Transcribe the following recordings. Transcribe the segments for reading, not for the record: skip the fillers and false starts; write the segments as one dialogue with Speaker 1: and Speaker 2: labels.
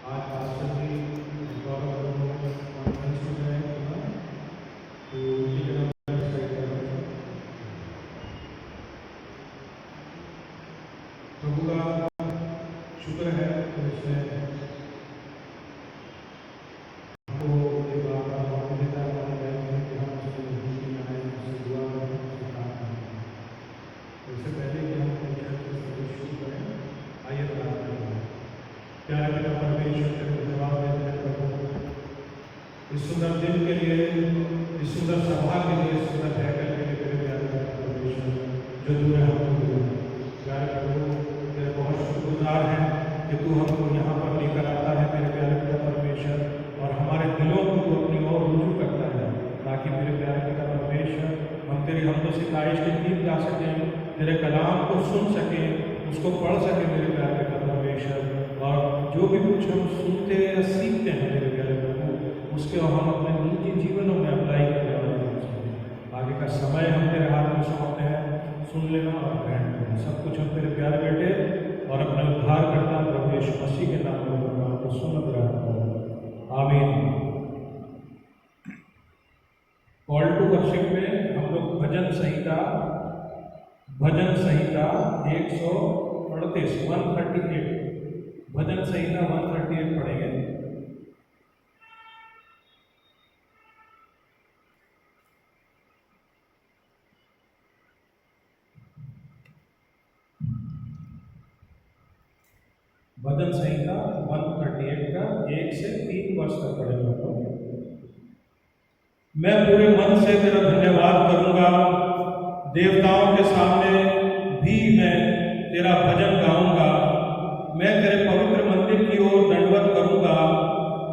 Speaker 1: आज पास्टर जी गौरव कॉन्फ्रेंस में गए हैं, तो उसी के नाम पर डिसाइड कर रहे हैं। प्रभु का शुक्र है कि उसने हमको ये बात का मौका देता है हमारे लाइफ में कि हम उसकी मजबूती में आए, उससे दुआ करें, उससे प्रार्थना करें। तो इससे पहले कि हम अपने चर्च के सर्विस शुरू करें, आइए प्रार्थना करें। प्यारे पिता परमेश्वर के धन्यवाद देते हैं प्रभु इस सुंदर दिन के लिए, इस सुंदर सभा के लिए, इस सुंदर हैकल के लिए। मेरे प्यारे पिता परमेश्वर जो तूने हमको दिया, प्यारे प्रभु तेरे बहुत शुक्रगुजार हैं कि तू हमको यहाँ पर लेकर आता है मेरे प्यारे पिता परमेश्वर, और हमारे दिलों को तू अपनी ओर रुजू करता है, ताकि मेरे प्यारे पिता परमेश्वर हम तेरी हमको सिफारिश के गीत गा सकें, तेरे कलाम को सुन सकें, उसको पढ़ सकें मेरे प्यारे पिता परमेश्वर। और जो भी कुछ हम सुनते या सीखते हैं मेरे प्यारे प्रभु, उसके हम अपने निजी जीवनों में अप्लाई करने वाले हो सकें। आगे का समय हम तेरे हाथ में सौंपते हैं, सुन लेना और ग्रहण करना। सब कुछ हम तेरे प्यारे बेटे और अपने उद्धार करता प्रभु यीशु मसीह के नाम में भगवान को सुन ग्रहण करो, आमीन। कॉल टू वर्शिप में हम लोग भजन संहिता 138 भजन संहिता 138 पढ़ेंगे। भजन संहिता 138 का 1 से 3 वर्ष तक पढ़ेंगे। मैं पूरे मन से तेरा धन्यवाद करूंगा, देवताओं के सामने भी मैं तेरा भजन गाऊंगा। मैं तेरे पवित्र मंदिर की ओर दंडवत करूंगा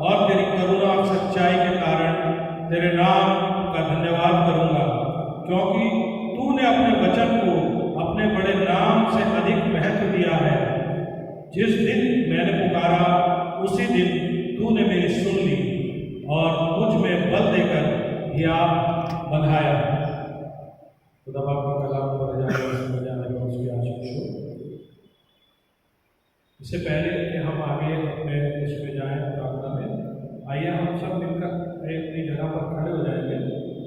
Speaker 1: और तेरी करुणा और सच्चाई के कारण तेरे नाम का धन्यवाद करूंगा, क्योंकि तूने अपने वचन को अपने बड़े नाम से अधिक महत्व दिया है। जिस दिन मैंने पुकारा उसी दिन तूने मेरी सुन ली और मुझ में बल देकर हियाव बंधाया। खुदा बाप का कलाम पर जाने का उसकी आशीष हो। इससे पहले कि हम आगे अपने इसमें जाएं प्रार्थना में, आइए हम सब मिलकर अपनी जगह पर खड़े हो जाएंगे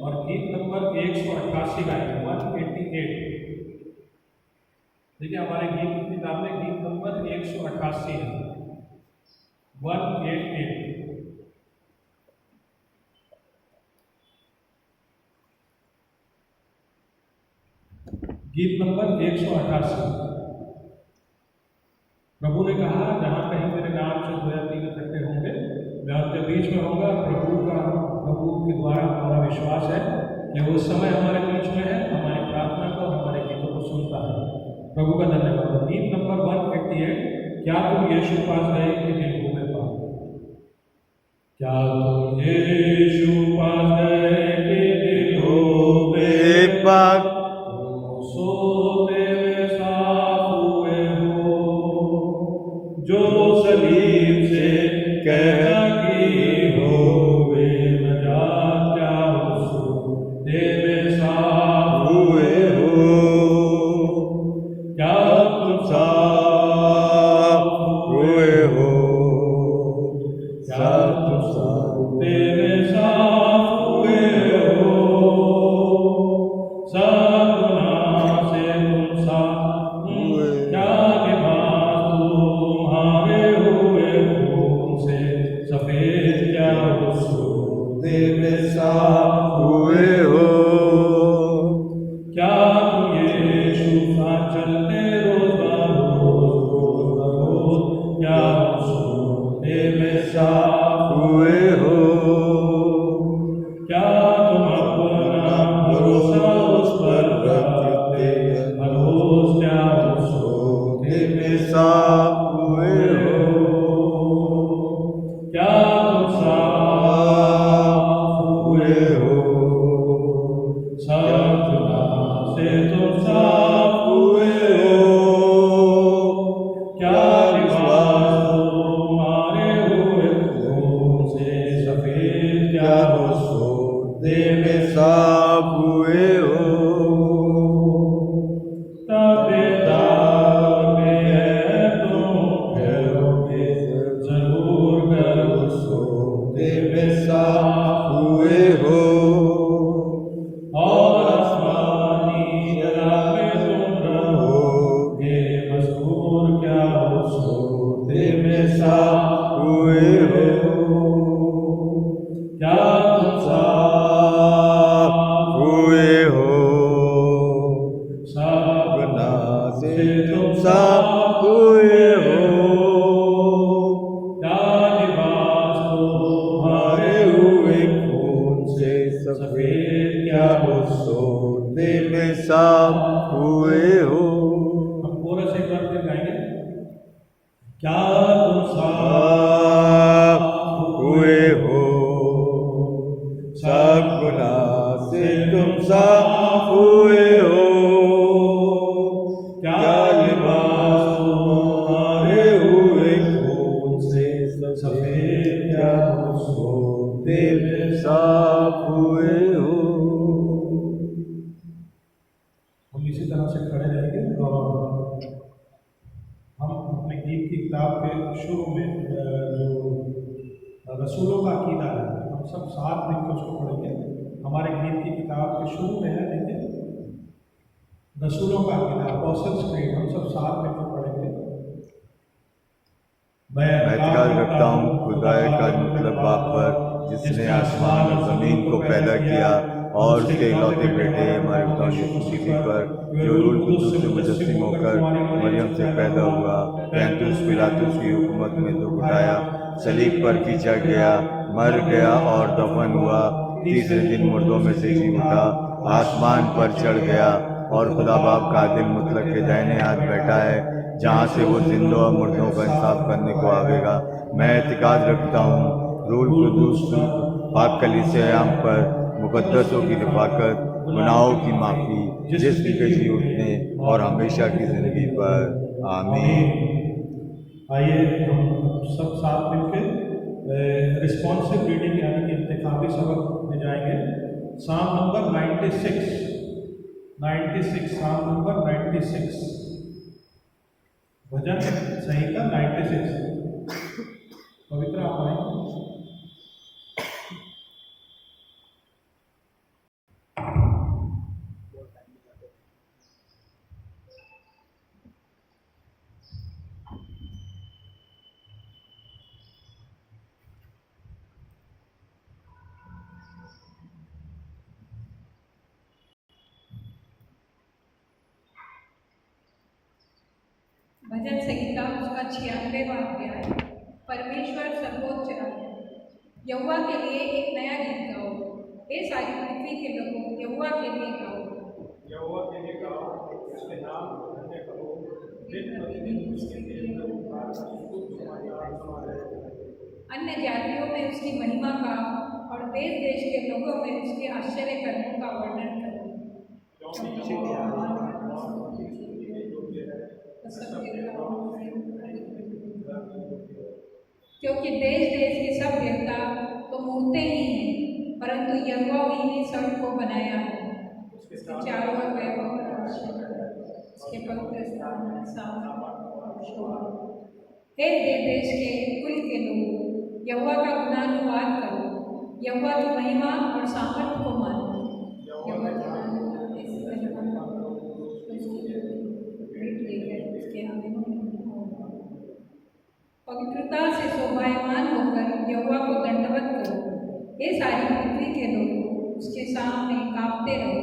Speaker 1: और गीत नंबर 188 गाएंगे, 188। देखिए हमारे गीत की किताब में गीत नंबर 188 है, 188। गीत नंबर 188। प्रभु ने कहा जहाँ कहीं मेरे नाम से 2 या 3 इकट्ठे होंगे मैं उनके बीच में होऊंगा। प्रभु के द्वारा हमारा विश्वास है कि वो समय हमारे बीच में है, हमारी प्रार्थना को, हमारे गीतों को सुनता है। प्रभु का धन्यवाद। गीत नंबर 188। क्या तुम यीशु पास गए कि दिल घूमे पास? क्या तुम यीशु पास गए कि दिल घूमे पास? सोते में साफ हुए हो, जो सलीब से कहता कि होवे नजात, क्या सोते में साफ हुए हो? क्या तुम साफ हुए हो? क्या तुम सोते में साफ हुए हो? जरूर क्या हो सोते में साफ
Speaker 2: हुए हो,
Speaker 1: क्या तुम
Speaker 2: साफ हुए हो,
Speaker 1: सब
Speaker 2: गुनाह से
Speaker 1: तुम
Speaker 2: साफ हुए हो,
Speaker 1: क्या लिबास
Speaker 2: तुम्हारे हुए खून से सफेद क्या हो सोते में साफ हुए हो।
Speaker 1: हम कोरस एक बार फिर गाएंगे। क्या तुम
Speaker 2: साफ हुए हो, सब गुनाह से तुम साफ हुए हो, क्या लिबास तुम्हारे हुए खून से सफेद क्या हो सोते में साफ हुए हो।
Speaker 1: हम इसी तरह से खड़े रहेंगे और हम अपने गीत की किताब के शुरू में जो रसूलों का अकीदा है हम सब साथ मिलकर उसको पढ़ेंगे। हमारे गीत की किताब के शुरू में है, देखिए रसूलों का अकीदा, अपोस्टल्स क्रीड, हम सब साथ मिलकर पढ़ेंगे।
Speaker 2: मैं इत्मीनान रखता हूँ खुदा का मतलब बाप पर, जिसने आसमान और ज़मीन को पैदा किया, और उसके इकलौते बेटे हमारे खुदा यीशु मसीह पर, जो रूह कुद्दूस से मुजस्सिम होकर मरियम से पैदा हुआ, पैंतुस पिलातुस की हुकूमत में दुख उठाया, सलीब पर खींचा गया, मर गया और दफन हुआ, तीसरे दिन मुर्दों में से जी उठा, आसमान पर चढ़ गया और खुदा बाप का आदिल मुतलक के दाहिने हाथ बैठा है, जहाँ से वो जिंदों और मुर्दों का इंसाफ करने को आवेगा। मैं एतिकाद रखता हूँ रूह कुद्दूस पाक कलीसियाम पर, मुकद्दसों की रफाकत, गुनाहों की माफ़ी, जिस्म के जी उठने और हमेशा की ज़िंदगी पर। आमीन।
Speaker 1: आइए हम सब साथ मिलकर रिस्पॉन्सिव रीडिंग यानी कि इंतखाबी सबक में जाएंगे। साम नंबर 96 साम नंबर 96, भजन संहिता 96। पवित्र आप आएंगे।
Speaker 3: भजन संहिता उसका 96वां अध्याय। परमेश्वर सर्वोच्च है। यहोवा के लिए एक नया गीत गाओ, हे सारी पृथ्वी के लोगों, यहोवा के लिए गाओ।
Speaker 1: यहोवा के लिए गाओ, उसके नाम को धन्य करो, दिन प्रतिदिन उसके तेज में उद्धार का शुभ समाचार सुनाया जाए।
Speaker 3: अन्य जातियों में उसकी महिमा का और देश देश के लोगों में उसके आश्चर्य कर्मों का वर्णन करो। क्योंकि देश देश के सब देवता तो मूर्तें ही हैं, परंतु यहोवा ही ने सबको बनाया है। उसके चारों ओर वैभव और आश्चर्य, उसके पवित्र स्थान में सामर्थ और शोभा। हे देश के कुल के लोगों, यहोवा का गुणानुवाद करो, यहोवा की महिमा और सामर्थ को मानो। यहोवा के नाम ऐसी महिमा पवित्रता से शोभायमान होकर यहोवा को दंडवत करो। हे सारी पृथ्वी के लोगों, उसके सामने कांपते रहो।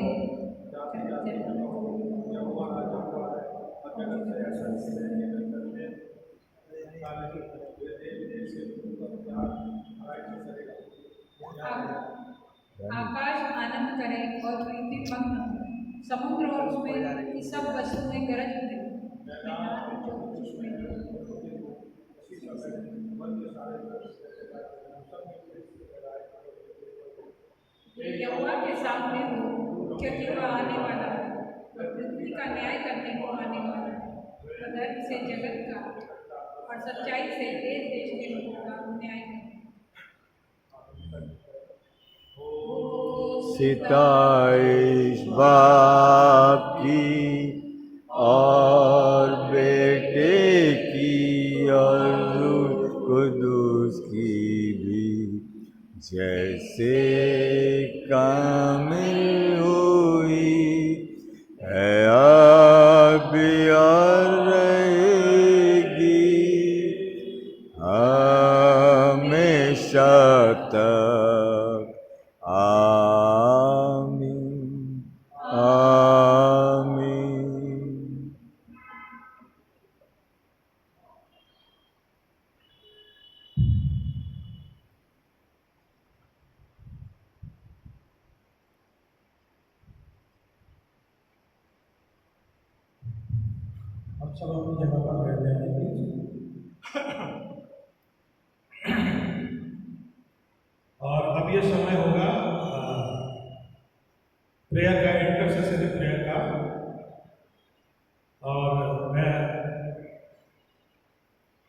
Speaker 3: आकाश आनंद करे और पृथ्वी मग्न हो, समुद्र और उसमें की सब वस्तुएं गरज उठे। यहोवा के सामने हो, क्योंकि वह आने वाला है, वह पृथ्वी का न्याय करने को आने वाला है। वह धर्म से जगत का और सच्चाई से देश देश के लोगों का न्याय करेगा।
Speaker 2: सिताइश बाप की और बेटे की और रूह कुद्दूस की भी, जैसे कामिल हुई है अब और रहेगी
Speaker 1: सब अपनी जगह पर बैठ जाएंगे प्लीज। और अब ये समय होगा प्रेयर का, इंटरसेसरी प्रेयर का। और मैं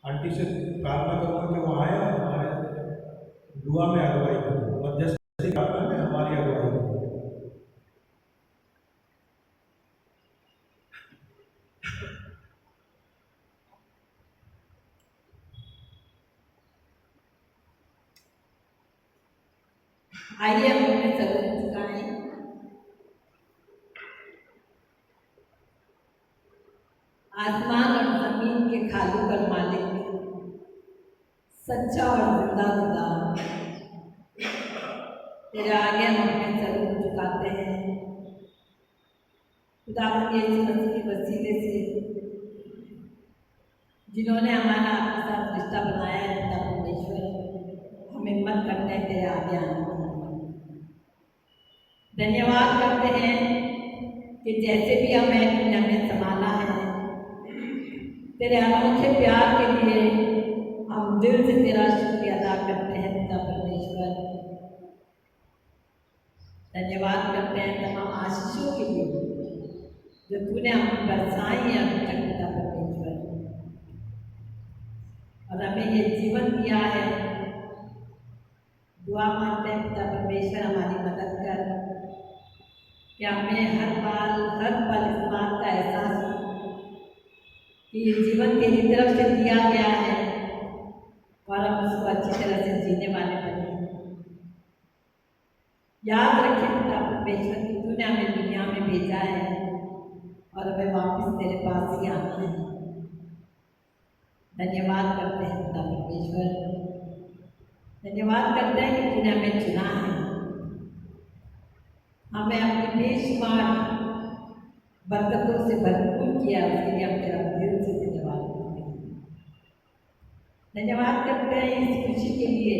Speaker 1: आंटी से प्रार्थना करूँगा कि वो आए और हमारे दुआ में अगुवाई करें, मध्यस्थी प्रार्थना में हमारी अगुवाई करें।
Speaker 4: आइए हम अपने सर झुकाएं। आसमान और जमीन के खालू कर मालिक, सच्चा और जिंदा खुदा, तेरे आगे हम अपने सर झुकाते हैं। खुदा के यीशु मसीह के वसीले से जिन्होंने हमारा आपके साथ रिश्ता बनाया है, पिता परमेश्वर, हम हिम्मत करते हैं तेरे आगे आने की। धन्यवाद करते हैं कि जैसे भी हमें तूने हमें संभाला है, तेरे अनोखे प्यार के लिए हम दिल से तेरा शुक्रिया अदा करते हैं पिता परमेश्वर। धन्यवाद करते हैं तमाम आशीषों के लिए जो तूने हम बरसाई है अभी तक पिता परमेश्वर, और हमें ये जीवन दिया है। दुआ मांगते हैं पिता परमेश्वर हमारी मदद कर, कि हमें हर पल इस बात का एहसास हो कि ये जीवन तेरी तरफ से दिया गया है और हम उसको अच्छी तरह से जीने वाले बने। याद रखें पिता परमेश्वर कि तूने हमें दुनिया में भेजा है और हमें वापस तेरे पास ही आना है। धन्यवाद करते हैं पिता परमेश्वर, धन्यवाद करते हैं कि तूने हमें चुना है, हमें अपनी बेशुमार बरकतों से भरपूर किया, उसके लिए हम तेरा दिल से धन्यवाद करते हैं। धन्यवाद करते हैं इस खुशी के लिए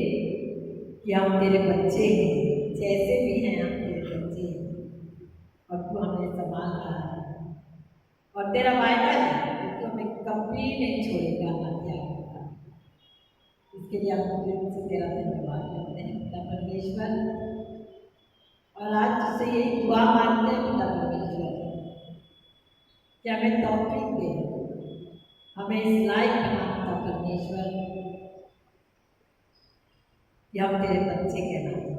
Speaker 4: कि हम तेरे बच्चे हैं, जैसे भी हैं हम तेरे बच्चे हैं और तू हमें संभाल रहा है। और तेरा वायदा है कि तू हमें कभी नहीं छोड़ेगा ना त्यागेगा। इसके लिए हम दिल से तेरा धन्यवाद करते हैं पिता परमेश्वर। और आज तुझसे यही दुआ मांगते हैं पिता परमेश्वर कि हमें तौफीक दे, हमें इस लायक बना पिता परमेश्वर कि हम तेरे बच्चे कहलाएं।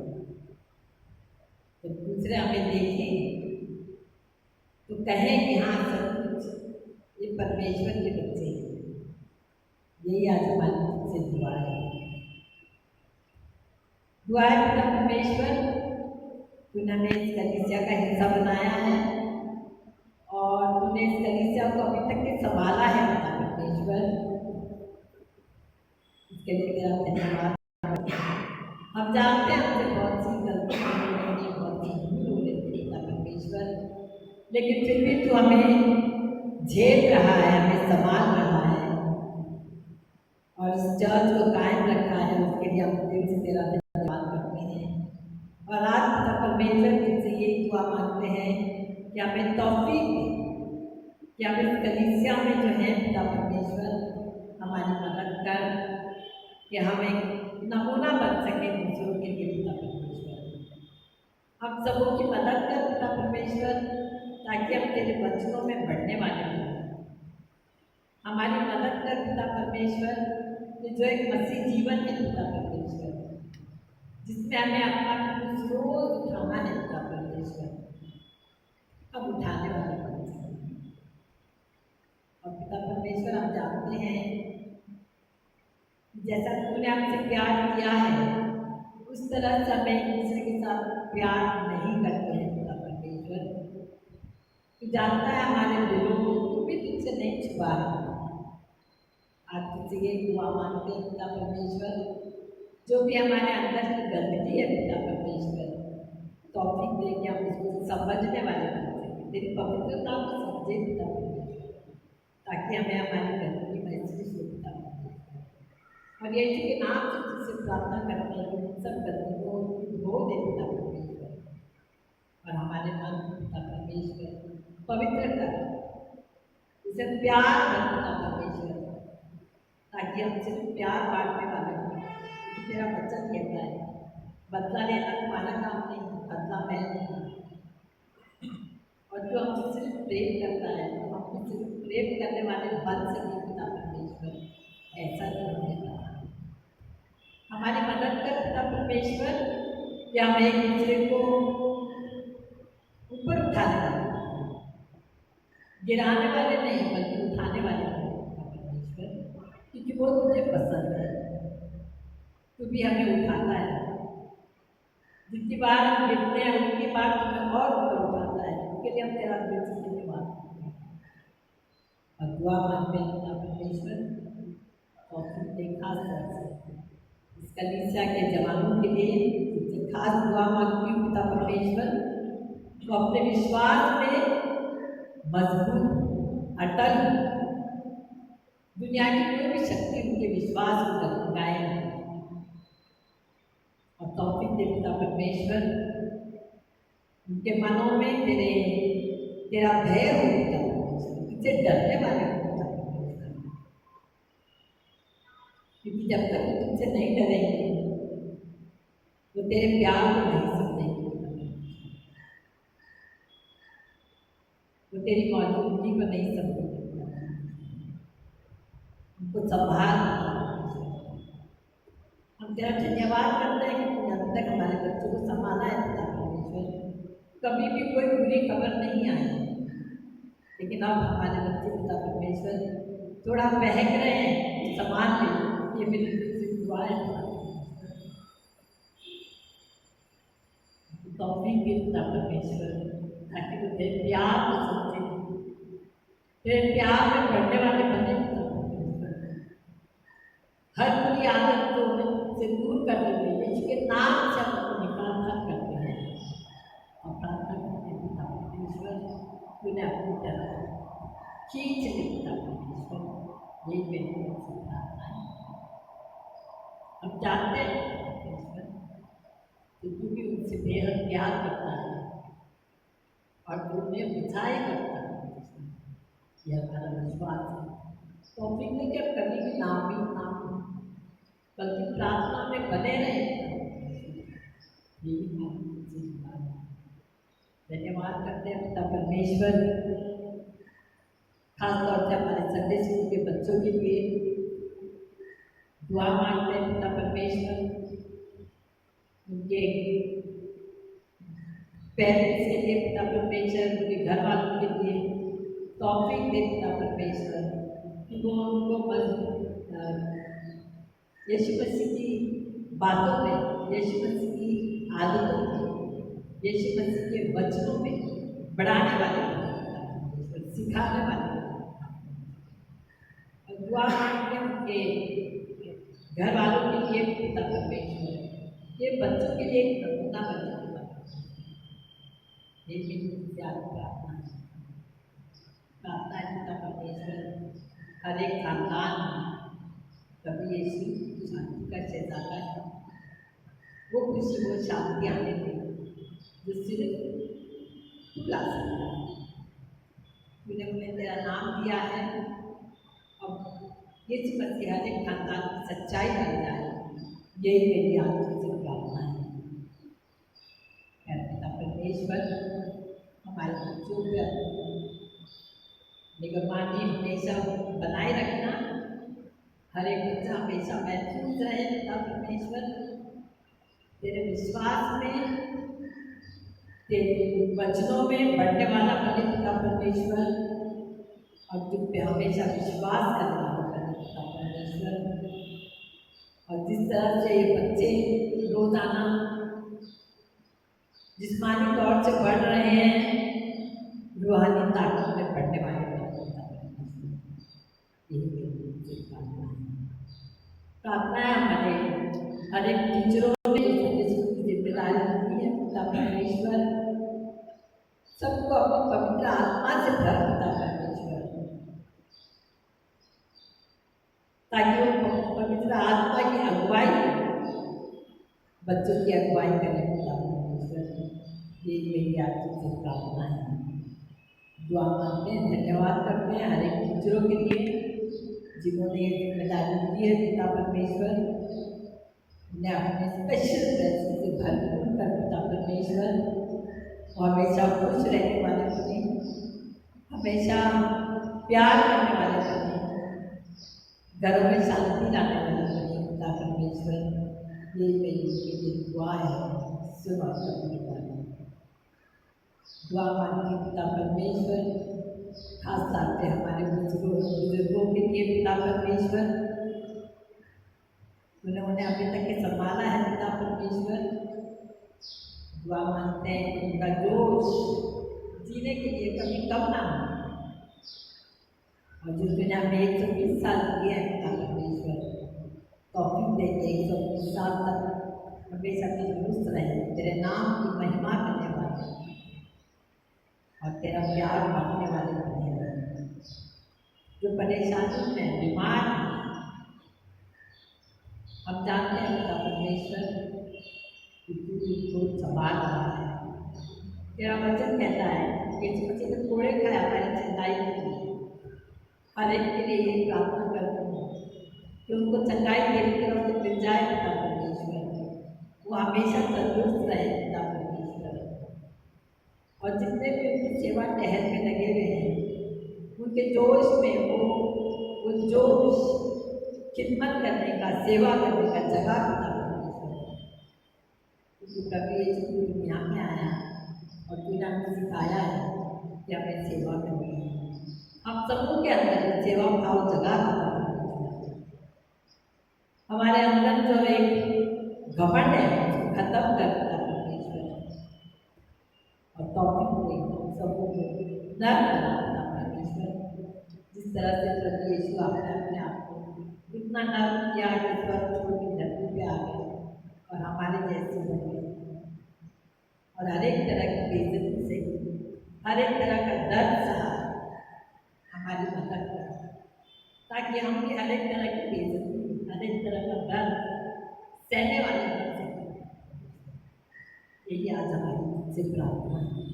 Speaker 4: तो दूसरे हमें देखें तो कहें कि हाँ सचमुच ये परमेश्वर के बच्चे हैं। यही आज हमारी तुझसे दुआ है। दुआ है पिता परमेश्वर, तूने हमें इस कलीसिया का हिस्सा बनाया है और तूने इस कलीसिया को अभी तक के संभाला है पिता परमेश्वर। इसके लिए तेरा धन्यवाद। हम जानते हैं हमसे बहुत सी गलतियाँ हो रही, बहुत सी भूल हो रही थी पिता परमेश्वर, लेकिन फिर भी तू हमें झेल रहा है, हमें संभाल रहा है और इस चर्च को कायम रखा है। उसके लिए हम दिल से तेरा धन्यवाद करते हैं। और आज पिता परमेश्वर तुझसे यही दुआ मांगते हैं कि हमें तौफीक दे कि हम इस कलीसिया में जो है पिता परमेश्वर हमारी मदद कर, कि हम एक नमूना बन सके दूसरों के लिए पिता परमेश्वर। हम सबों की मदद कर पिता परमेश्वर, ताकि हम तेरे वचनों में बढ़ने वाले हों। हमारी मदद कर पिता परमेश्वर कि जो एक मसीह जीवन है पिता परमेश्वर, जिसमें हमें अपना क्रूस रोज उठाना है पिता परमेश्वर, अब उठाने वाले बन सकें। और पिता परमेश्वर हम जानते हैं जैसा तूने हमसे प्यार किया है उस तरह से हमें एक दूसरे के साथ प्यार नहीं करते हैं पिता परमेश्वर। तू जानता है हमारे दिलों को, तू भी तुझसे नहीं छुपा है। आज तुझसे ये दुआ मांगते हैं पिता परमेश्वर, जो भी हमारे अंदर की गंदगी है पिता परमेश्वर, तौफीक दे के हम उसको समझने वाले बन सकें, तेरी पवित्रता को समझे पिता परमेश्वर, ताकि हमें हमारी गंदगी महसूस हो पिता परमेश्वर। और यीशु के नाम से तुझसे प्रार्थना करते हैं कि सब गंदगी को धो दे पिता परमेश्वर और हमारे मन को पिता परमेश्वर पवित्र कर, तुझसे प्यार करता परमेश्वर, ताकि हम सिर्फ प्यार बांटने वाले हों। क्योंकि तेरा वचन कहता है बदला लेना तुम्हारा काम नहीं, बदला मैं लूँगा। और जो हमसे सिर्फ प्रेम करता है तो हमको सिर्फ प्रेम करने वाले बन सके पिता परमेश्वर, ऐसा नहीं होगा। हमारी मदद कर पिता परमेश्वर कि हम एक दूसरे को ऊपर उठाने वाले, गिराने वाले नहीं बल्कि उठाने वाले परमेश्वर, क्योंकि वो तुझे पसंद है। तू भी हमें उठाता है, जितनी बार हम गिरते हैं उतनी बार तुम्हें और ऊपर उठाता है। उसके लिए हम तेरा दिल से धन्यवाद करते हैं और दुआ मांगते हैं पिता परमेश्वर। और तुमने खास तरह से इस कलीसिया के जवानों के लिए तुमसे खास दुआ मांगती हूँ पिता परमेश्वर, तो अपने विश्वास में मजबूत अटल, दुनिया की कोई भी शक्ति उनके विश्वास को डगमगाए नहीं। और तौफीक दे पिता परमेश्वर, उनके मनों में तेरा भय हो पिता परमेश्वर, तुझसे डरने वाले हो पिता परमेश्वर। क्योंकि जब तक वो तुमसे नहीं डरेंगे वो तेरे प्यार को नहीं समझेंगे, वो तेरी मौजूदगी को नहीं समझेंगे। उनको संभाल, हम तेरा धन्यवाद करते हैं कि तुमने अब तक हमारे बच्चों को संभाला है पिता परमेश्वर। कभी भी कोई बुरी खबर नहीं आई, लेकिन अब हमारे बच्चे पिता परमेश्वर थोड़ा बहक रहे हैं, संभाल ले, ये मेरी तुझसे दुआ है। तौफीक दे पिता परमेश्वर, ताकि वो तेरे प्यार को समझे, तेरे प्यार में बढ़ने वाले बने पिता परमेश्वर। हर बुरी आदत को से दूर कर देते हैं, इसके नाम से हम उसको निकालना करते हैं और प्रार्थना करते हैं पिता परमेश्वर, तूने अपनी तरफ खींच ले पिता परमेश्वर। यही मेरी प्रार्थना है। हम जानते हैं परमेश्वर कि तू भी उनसे बेहद प्यार करता है और तू उन्हें बचाए करता है। यह हमारा विश्वास है। तो फिर लेकर कभी भी नाम बल्कि प्रार्थना में बने रहे। धन्यवाद करते हैं पिता परमेश्वर, खासतौर से हमारे संडे स्कूल के बच्चों के लिए दुआ मांगते हैं पिता परमेश्वर, उनके पेरेंट्स के लिए पिता परमेश्वर, उनके घर वालों के लिए तौफीक दे पिता परमेश्वर कि वो उनको यीशु मसीह की बातों में, यीशु मसीह की आदतों में, यीशु मसीह के वचनों में बढ़ाने वाले, सिखाने वाले। और दुआ मांगते हैं उनके घर वालों के लिए पिता परमेश्वर, ये बच्चों के लिए एक नमूना बन जाए। ये मेरी प्यार प्रार्थना है। प्रार्थना है पिता परमेश्वर, हर एक खानदान कभी यीशु शांति का शहजादा है, वो खुशी वो शांति आने में जो सिर्फ तू ला सकता है। तूने उन्हें तेरा नाम दिया है, अब यीशु मसीह हर एक खानदान की सच्चाई बन जाए, यही मेरी आंखों से प्रार्थना है। पिता परमेश्वर, हमारे बच्चों को निगरानी हमेशा बनाए रखना, हर एक बच्चा हमेशा महफूज रहे पिता परमेश्वर, तेरे विश्वास में, तेरे वचनों में बढ़ने वाला बने पिता परमेश्वर, और तुम पे हमेशा विश्वास करने वाला बने पिता परमेश्वर। और जिस तरह से ये बच्चे रोजाना जिस्मानी तौर से बढ़ रहे हैं, रूहानी ताकत में बढ़ने वाले प्रार्थना है हमारे हर एक टीचरों में की जिम्मेदारी होती है पिता परमेश्वर, सबको अपनी पवित्र आत्मा से भर पिता परमेश्वर, ताकि वो पवित्र आत्मा की अगुवाई, बच्चों की अगुवाई करें पिता परमेश्वर। ये मेरी आपसे प्रार्थना है। दुआ मांगते हैं, धन्यवाद करते हैं हर एक टीचरों के लिए जिन्होंने ये जिम्मेदारी दी है। पिता परमेश्वर ने अपने स्पेशल ब्लेसिंग से भरपूर कर पिता परमेश्वर और हमेशा खुश रहने वाले बने, हमेशा प्यार करने वाले बने, घरों में शांति लाने वाले बने पिता परमेश्वर। ये मेरी दुआ है, सुनो करने वाले दुआ मांगती पिता परमेश्वर, खास तौर पे हमारे बुजुर्गों के लिए पिता परमेश्वर, उन्होंने अभी तक के संभाला है पिता परमेश्वर। दुआ मांगते हैं उनका जोश जीने के लिए कभी कम ना हो, और जिस दुनिया में 120 साल किए हैं पिता परमेश्वर, तौफीक देंगे 120 साल तक हमेशा तंदुरुस्त रहे, तेरे नाम की महिमा करने वाले और तेरा प्यार बांटने वाले बने रहे। जो परेशानी में बीमार हैं, हम जानते हैं पिता परमेश्वर कि तू उनको संभाल रहा है। तेरा वचन कहता है कि इस बच्चे को थोड़े खाए हमारी चंगाई के लिए, हर एक के लिए ये प्रार्थना करते हैं कि उनको चंगाई देने की तरफ से मिल जाए पिता परमेश्वर, वो हमेशा तंदुरुस्त रहे पिता परमेश्वर। और जितने भी उनकी सेवा टहल में लगे हुए हैं, उनके जोश में वो जोश खिदमत करने का, सेवा करने का जगह पिता परमेश्वर। क्योंकि कभी ये दुनिया में आया और तूने हमें सिखाया है कि हमें सेवा करनी है। हम सबों के अंदर सेवा भाव जगह पिता परमेश्वर। हमारे अंदर जो एक घमंड है उसको खत्म कर पिता परमेश्वर, और तौफीक दे सबको नर्म बना पिता परमेश्वर। जिस तरह से प्रभु यीशु आपने अपने आप को इतना नर्म किया कि स्वर्ग छोड़ के धरती पे आ गए और हमारे जैसे हो गए, और हर एक तरह की बेइज्जती से, हर एक तरह का दर्द सहा हमारी मदद करा, ताकि हम भी हर एक तरह की बेइज्जती, हर एक तरह का दर्द सहने वाले बन सकें। यही आज हमारी से प्रार्थना है।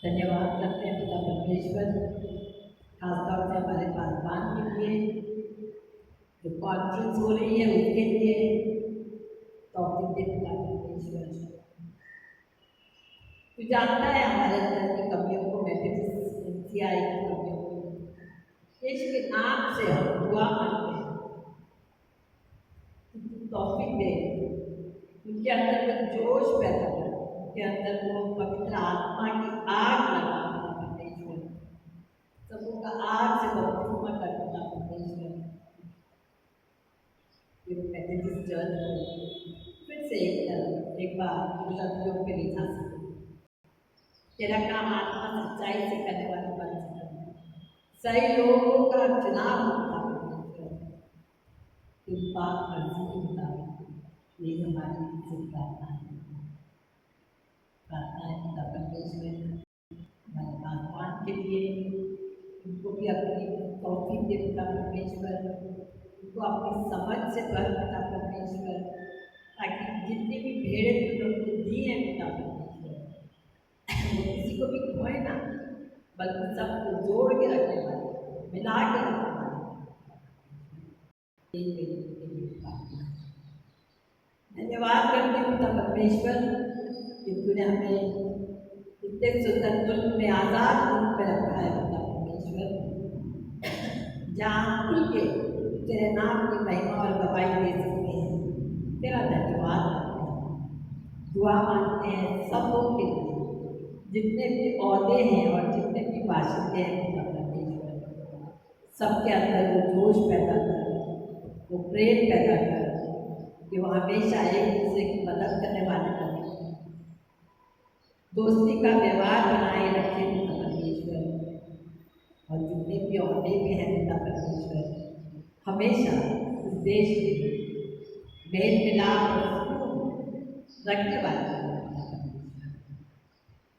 Speaker 4: धन्यवाद करते हैं पिता परमेश्वर, खासतौर से हमारे पासवान के लिए, जो कॉन्फ्रेंस हो रही है उसके लिए तौफीक दे पिता परमेश्वर। तो जानता है हमारे अंदर की कमियों को, मैथमेटिक्स एनसीआई की कमियों को, इसके नाम से हम दुआ मांगते हैं कि तौफीक दे, उनके अंदर वो जोश पैदा कर, उनके अंदर वो पवित्र आत्मा की आग लगा परमेश्वर, सबों का आग से बपतिस्मा कर पिता परमेश्वर। ये मैथमेटिक्स चर्च फिर से एक बार सदयोग पे ले जा सके, तेरा काम आत्मा सच्चाई से करने वाले बन सके, सही लोगों का चुनाव होता है, कृपा अर्जी होता है। ये हमारी प्रार्थना है। प्रार्थना है पिता परमेश्वर हमारे पासवान के लिए, उनको भी अपनी तौफीक दे पिता परमेश्वर, उनको अपनी समझ से भर पिता परमेश्वर, ताकि जितनी भी भेड़ें तुमने दी हैं पिता परमेश्वर, वो किसी को भी खोए ना, बल्कि सबको जोड़ के रखने वाले, मिला के रखने वाले। धन्यवाद करते हैं पिता परमेश्वर कि तूने हमें इतने सुंदर मुल्क में, आज़ाद मुल्क में रखा है पिता परमेश्वर, जहाँ खुल के तेरे नाम की महिमा और गवाही दे सकते हैं। तेरा धन्यवाद करते हैं। दुआ मांगते हैं सब लोग के लिए, जितने भी औहदे हैं और जितने भी बाशिंदे हैं पिता परमेश्वर, सबके अंदर वो जोश पैदा कर, वो प्रेम पैदा कर, कि वो हमेशा एक दूसरे की मदद करने वाले बने, दोस्ती का व्यवहार बनाए रखे पिता परमेश्वर। और जितने भी औहदे भी हैं पिता परमेश्वर, हमेशा इस देश में मेल मिलाप रखने वाले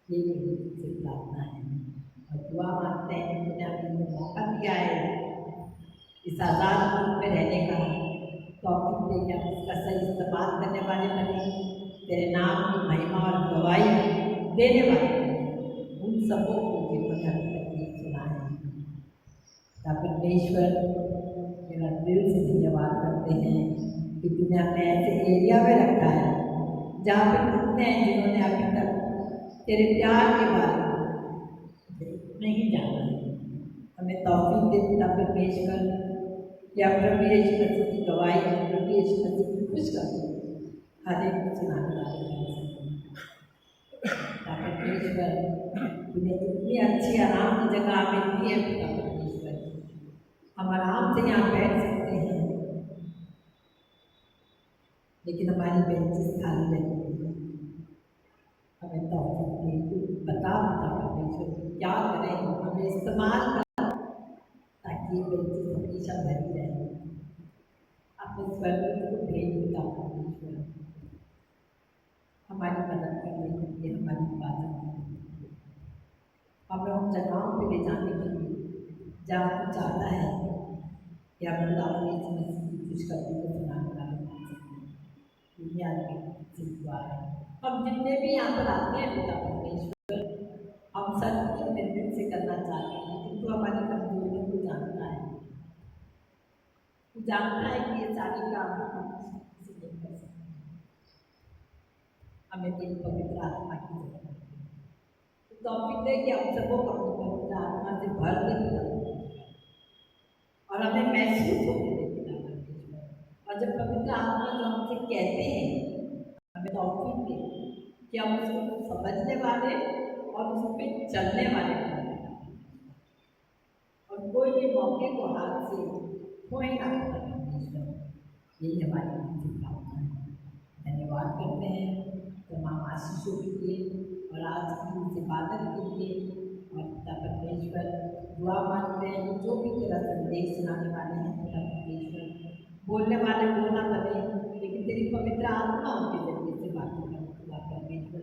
Speaker 4: ये से प्रार्थना है। और दुआ मांगते हैं कि तूने हमें मौका दिया है इस आज़ाद मुल्क में रहने का, तौफीक दे कि हम इसका सही इस्तेमाल करने वाले बने, तेरे नाम की महिमा और गवाही देने वाले बने। उन सबों को मैंने अभी तक नहीं सुना है। परमेश्वर मेरा दिल से धन्यवाद करते हैं कि तूने हमें ऐसे एरिया में रखा है जहाँ पे कितने हैं जिन्होंने अभी तक तेरे प्यार के बारे में नहीं जाना है। हमें तौफीक दे पिता परमेश्वर या प्रभु यीशु मसीह की गवाही प्रभु यीशु मसीह की खुश कर दो हर एक को सुनाने वाले परमेश्वर तूने इतनी अच्छी आराम की जगह हमें दी है पिता परमेश्वर, हम आराम से यहाँ बैठ सकते हैं लेकिन हमारी बेंचेस खाली रहती है। हमें तौफीक दे तू बता पिता परमेश्वर क्या करें, हमें इस्तेमाल कर ताकि ये बेंचेस हमेशा भरी रहे। अपने स्वर्ग को भेज पिता परमेश्वर हमारी मदद करने के लिए, हमारी हिफाजत करने के लिए, हमें उन जगहों पर ले जाने के लिए जहाँ तू चाहता है कि हम खुदा यीशु मसीह की खुशखबरी को सुनाने वाले बन सकें। दुनिया की दुआ है हम जितने भी यहाँ पर आते हैं पिता परमेश्वर, हम सब कुछ निर्मित से करना चाहते हैं कि तू हमारी कमजोरियों को जानता है। तू जानता है कि ये सारे काम हम किसी नहीं कर सकते। हमें तेरी पवित्र आत्मा की जरूरत है। तो तौफीक दे कि हम सबको अपनी पवित्र आत्मा से भर दे और हमें महसूस होने दे पिता परमेश्वर। और जब पवित्र आत्मा जो हमसे कहते हैं हमें तौफीक दे कि हम उसको समझने वाले और उस पर चलने वाले बने और कोई भी मौके को हाथ से खोए ना पिता परमेश्वर। यही हमारी प्रार्थना है। धन्यवाद करते हैं तमाम आशीषों के लिए और आज की इस इबादत के लिए और पिता परमेश्वर दुआ मांगते हैं जो भी तेरा संदेश सुनाने वाले हैं पिता परमेश्वर, बोलने वाले बोलना बने लेकिन तेरी पवित्र आत्मा उनके जरिए से बातें करें पिता परमेश्वर।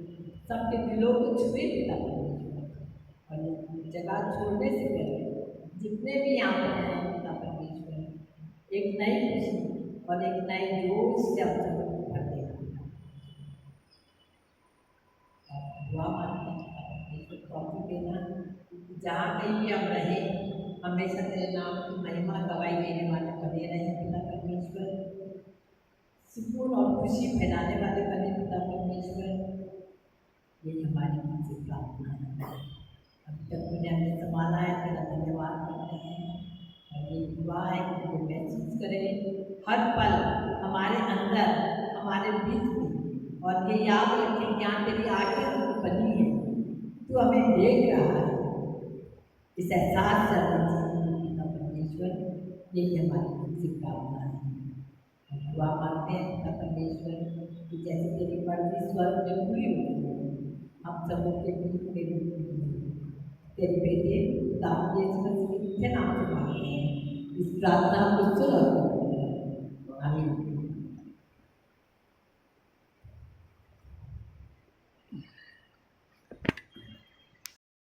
Speaker 4: सबके दिलों को छुए पिता परमेश्वर और जगह छोड़ने से पहले जितने भी यहाँ पर हैं पिता परमेश्वर एक नई खुशी और एक नए जोश से हम सब भर देना। दुआ मांगते हैं पिता परमेश्वर तौफीक देना जहाँ कहीं भी हम रहे हमेशा तेरे नाम की महिमा गवाही देने वाले बने रहे पिता परमेश्वर। सुकून और खुशी फैलाने वाले बने पिता परमेश्वर। यही हमारी उनसे प्रार्थना है। अभी तक तूने हमें संभाला है तेरा धन्यवाद करते हैं और ये दुआ है कि तुझे महसूस करें हर पल हमारे अंदर हमारे बीच में और ये याद रखें कि यहाँ तेरी आंखें बनी है, तू हमें देख रहा है। इस एहसास से पिता परमेश्वर यही हमारी उनसे प्रार्थना है। दुआ मांगते हैं पिता परमेश्वर कि जैसे तेरी मर्जी स्वर्ग में पूरी होती है हम सबों के बीच में भी तेरे बेटे दाऊद यीशु मसीह के नाम से मांगते हैं। इस प्रार्थना को सुन